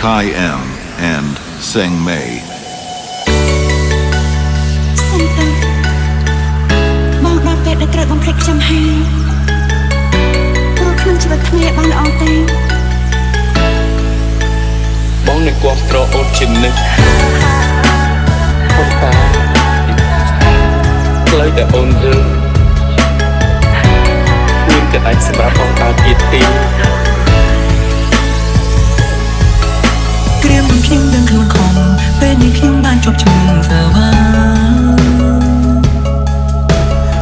Kai M and Seng Mei. សិនទៅបងដល់ពេលដែលត្រូវបំភ្លេចខ្ញុំហើយព្រោះក្នុងជីវិតគ្នាបានល្អទេបងនឹងគាំទ្រអូនជានិច្ចអូនតាផ្លូវដែលអូនរើមានតែអាចសម្រាប់បងដើរទៀតទេក្រៀមខ្ញុំដឹងខ្លួនខំពេលនេះខ្ញុំបានជាប់ជំងឺសាវា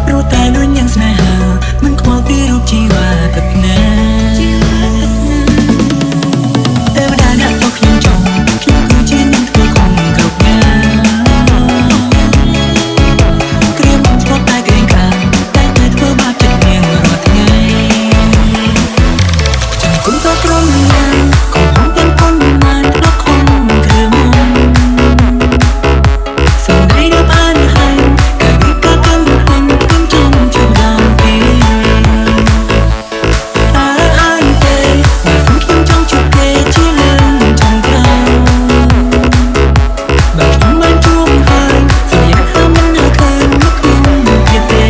ព្រោះតែដូចយ៉ាងស្នេហាមិនខ្វល់ពីរូបជីវ៉ាទឹកណាតែវតាអ្នកយកខ្ញុំចង់ខ្ញុំគឺជានឹងធ្វើខំគ្រប់យ៉ាងក្រៀមស្បត់តែក្រែងកាតែធ្វើបាបចិត្តនាងរាល់ថ្ងៃចាំគុំទៅក្រំណាកុំហំទាំងคนបានដល់ខំគ្រឿងសំដីដល់បានហើយកាយវិការកាន់ខ្ញុំចង់ជួយដល់ពេលអានទេបើខ្ញុំចង់ជួបគេជាលឿនចង់ក្រោយបើខ្ញុំបានជួបហើយសន្យាថាមិននៅឃើញមកខ្ញុំទៀតទេ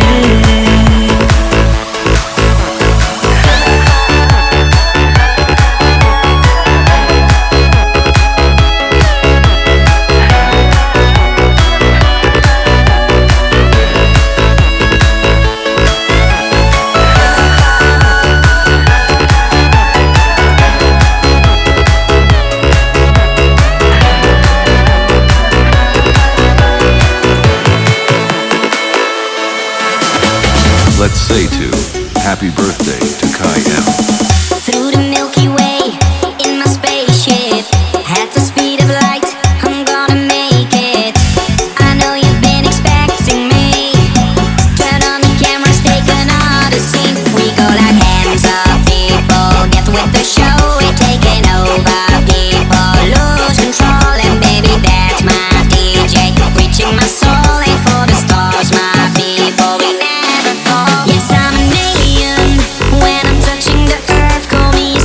Let's say to happy birthday to Kai M. Through the Milky Way, in my spaceship, at the speed of light, I'm gonna make it. I know you've been expecting me. Turn on the cameras, take another scene. We go like hands up, people, get with the show. We're taking over, people lose control, and baby that's my DJ, reaching my soul, aim for the stars, my people. We never fall. Yes, I'm an alien. When I'm touching the earth, call me a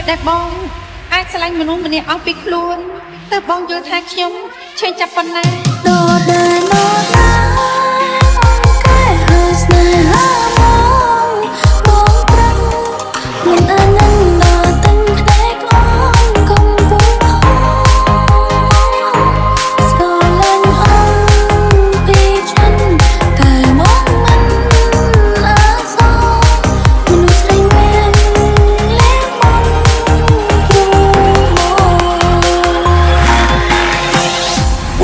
យដែលបងអាចឆ្លាញ់មនុស្សម្នាក់អស់ពីខ្លួនតែបងយល់ថាខ្ញុំឈឺចាប់ប៉ុណ្ណា Đôi đời nó đã cái hơi snare mong bóng trăng mình anh đò tinh thế con vùng khó sầu lên ông vì chân cài mong mình ở sau mình xanh men lẽ mong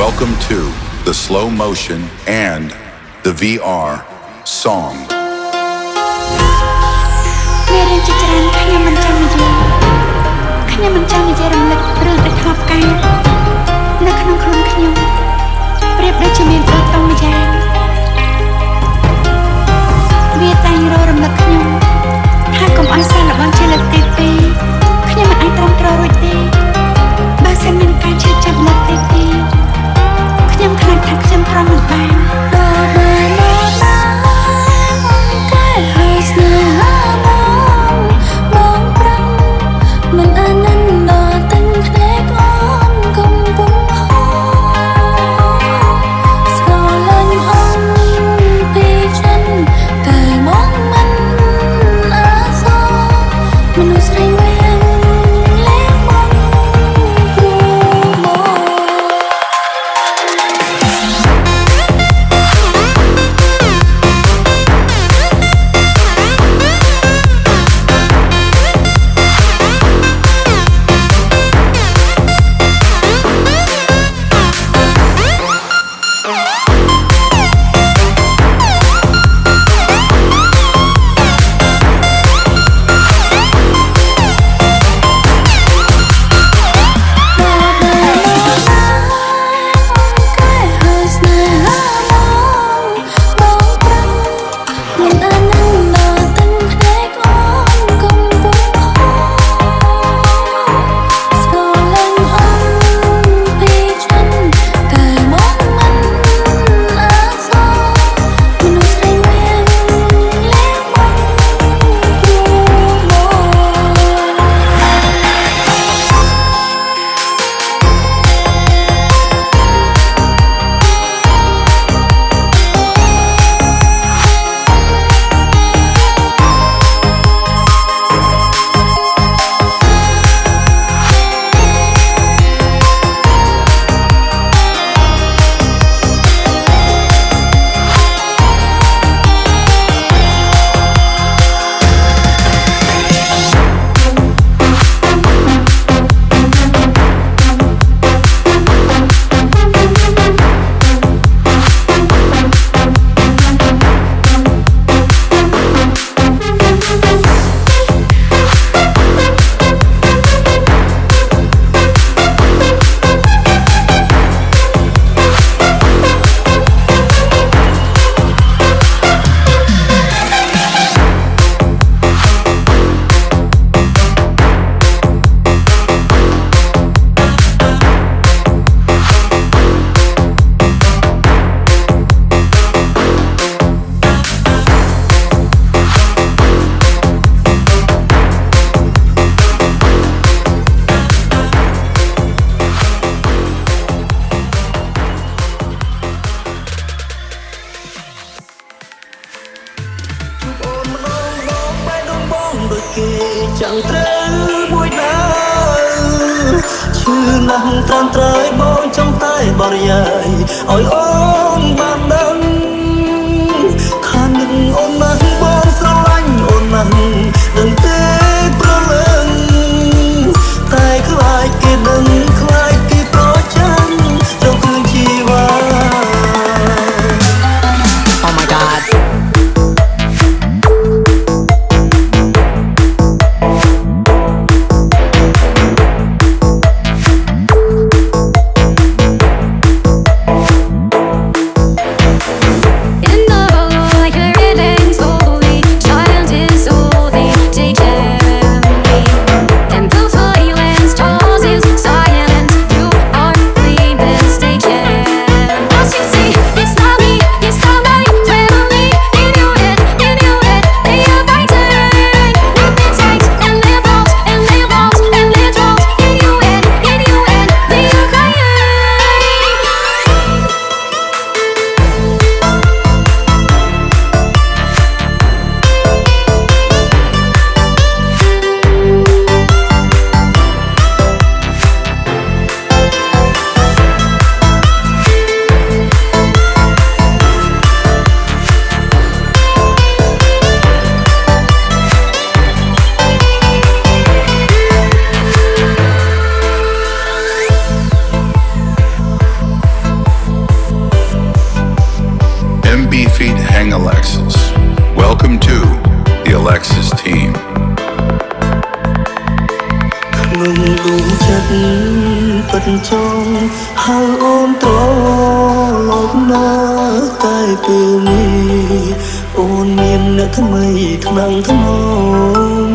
Welcome to the slow motion and the VR song. មានរឿងជាច្រើនខ្ញុំមិនចង់និយាយរំលឹករឿងដែលធ្លាប់កើតនៅក្នុងខ្លួនខ្ញុំប្រៀបដូចជាមានដូចតង់យ៉ាងវាតែងរំលឹកខ្ញុំថាកុំឲ្យសារល្បងជាលើកទី2ខ្ញុំមិនអាចទ្រាំទ្ររួចទេបើសិនមានការឈឺចាប់លើកទី2ខ្ញុំខ្លាចថាខ្ញុំទ្រាំមិនបាន Đôi đời nó đã cái hơi snare mong bóng trăng mình anh đò tinh thế con vùng khó sầu lên ông vì chân cài mong mình ở sau mình xanh men lẽ mong chẳng trêu buổi nào chưa nắng tan trời bóng trong tay bờ dài ôi ôm bàn đắng khăn đừng ôm nắng bóng sao anh ôm nắng đừng tê pro lưng tay cứ lại kia đừng lại kia có chân trong cơn chi va. Oh my god. Alexis team. ក្នុងដួងចិត្តពិតចង់ហៅអូនត្រឡប់មកតែពេលនេះអូនមានអ្នកថ្មីថ្នាំងថ្នម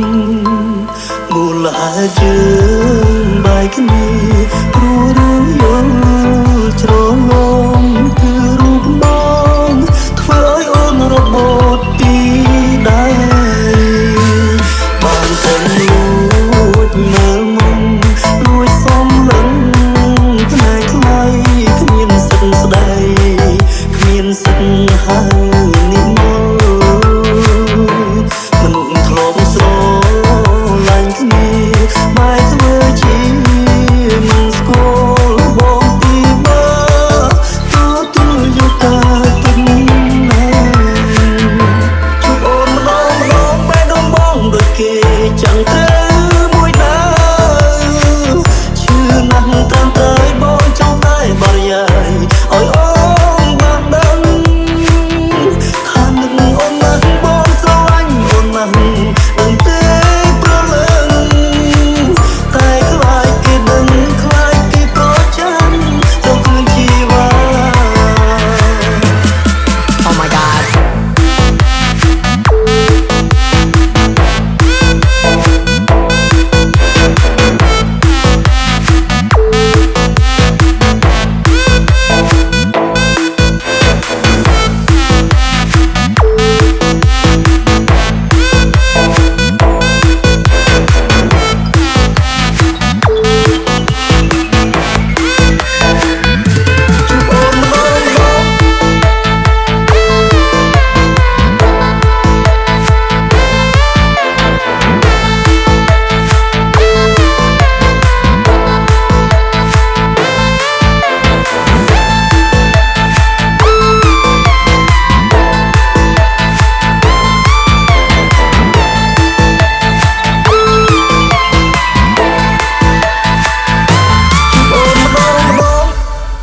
មូលហេតុយើងបែកគ្នាព្រោះរឿងយល់ច្រឡំគឺរូបបងធ្វើឲ្យអូនរបត់ពីដៃបានតែលួចមើលមុំលួចសំឡឹងផ្នែកថ្លៃគ្មានសិទ្ធស្ដីគ្មានសិទ្ធហៅនិមន្តមនុស្សធ្លាប់ស្រឡាញ់គ្នាបែរធ្វើជាមិនស្គាល់បងទីមើលទៅយកតែទឹកណាជួបអូនម្ដងបែរដងបងដូចគេchẳngត្រូវមួយដើឈឺណាស់ត្រឹមតែបងចង់តែបរិយាយឲ្យអូនបានដឹងថានឹងអូនណាស់បងស្រឡាញ់អូនណាស់ដឹងទេប្រលឹងតែខ្លាចគេដឹងខ្លាចគេប្រចាំទៅឃើញជីវ៉ា Oh my god.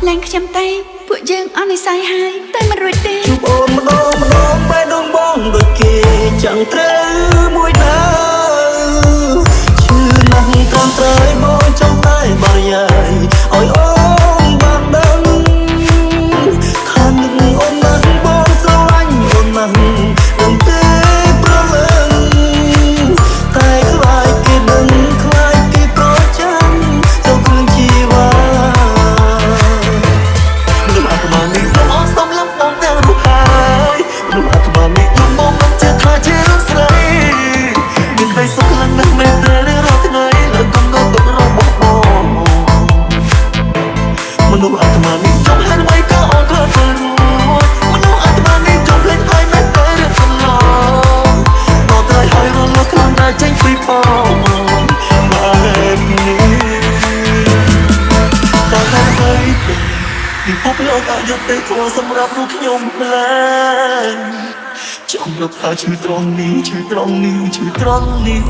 ឡើងខ្ញុំទេពួកយើងអស់និស្ស័យហើយតែមិនរួចទេ ជួបអូនម្ដងបែរដងបងដូចគេchẳngត្រូវមួយដើឈឺណាស់ត្រឹមត្រូវបងចង់តែបរិយាយឲ្យអូនបានដឹងថានឹងអូនណាស់បងស្រឡាញ់អូនណាស់ដឹងទេប្រលឹងតែខ្លាចគេដឹងខ្លាចគេប្រចាំទៅឃើញជីវ៉ា មនុស្សអាត្មានេះយកអស់សំឡឹងបងទាំងរូបហើយមនុស្សអាត្មានេះយកបងមិនចេះថាជារឿងស្រីមានក្តីសុខខ្លាំងណាស់មែនទេរាល់ថ្ងៃលើកុំទៅទុករបស់បងមនុស្សអាត្មានេះចង់ហេតុអ្វីក៏អូនធ្វើទៅរួចមនុស្សអាត្មានេះចង់ភ្លេចហើយមែនទេរឿងកន្លងដល់តែហើយរលត់ខ្លាំងតែចេញពីបងបែបនេះតែហើយពីពុកលោកអយុត្តិធម៌សម្រាប់រូបខ្ញុំម្ល៉េះចង់រកថាឈឺត្រង់នេះឈឺត្រង់នេះឈឺត្រង់នេះ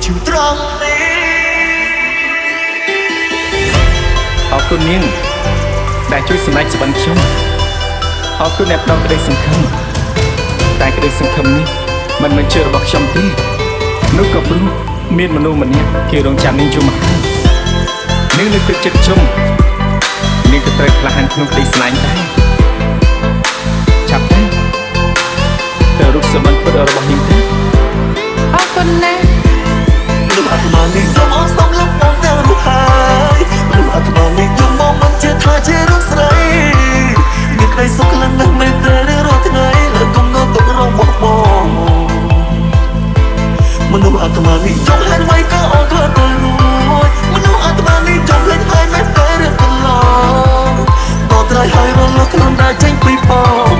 ឈឺត្រង់នេះអរគុណនាងដែលជួយសម្រេចសុបិនខ្ញុំអរគុណអ្នកផ្ដល់ក្តីសង្ឃឹមតែក្តីសង្ឃឹមនេះមិនមែនជារបស់ខ្ញុំទេនោះក៏ព្រោះមានមនុស្សម្នាក់គេរងចាំនាងយូរមកហើយនាងលើកទឹកចិត្តខ្ញុំនាងក៏ត្រូវក្លាហានក្នុងក្តីស្នេហ៍ដែរចាប់ទៅរូបសម្បត្តិពិតរបស់នាងទេអរគុណណាស់មនុស្សអាត្មានេះយកអស់សំឡឹងបងទាំងរូបហើយមនុស្សអាត្មានេះយកមកមិនចេះថាជារឿងស្រីមានក្តីសុខខ្លាំងណាស់មែនទេរាល់ថ្ងៃលើកុំនៅទុករបស់បងមនុស្សអាត្មានេះចង់ហេតុអ្វីក៏អូនធ្វើទៅរួចមនុស្សអាត្មានេះចង់ភ្លេចហើយមែនទេរឿងកន្លងដល់ត្រៃហើយរលត់ក្នុងតែចេញពីបង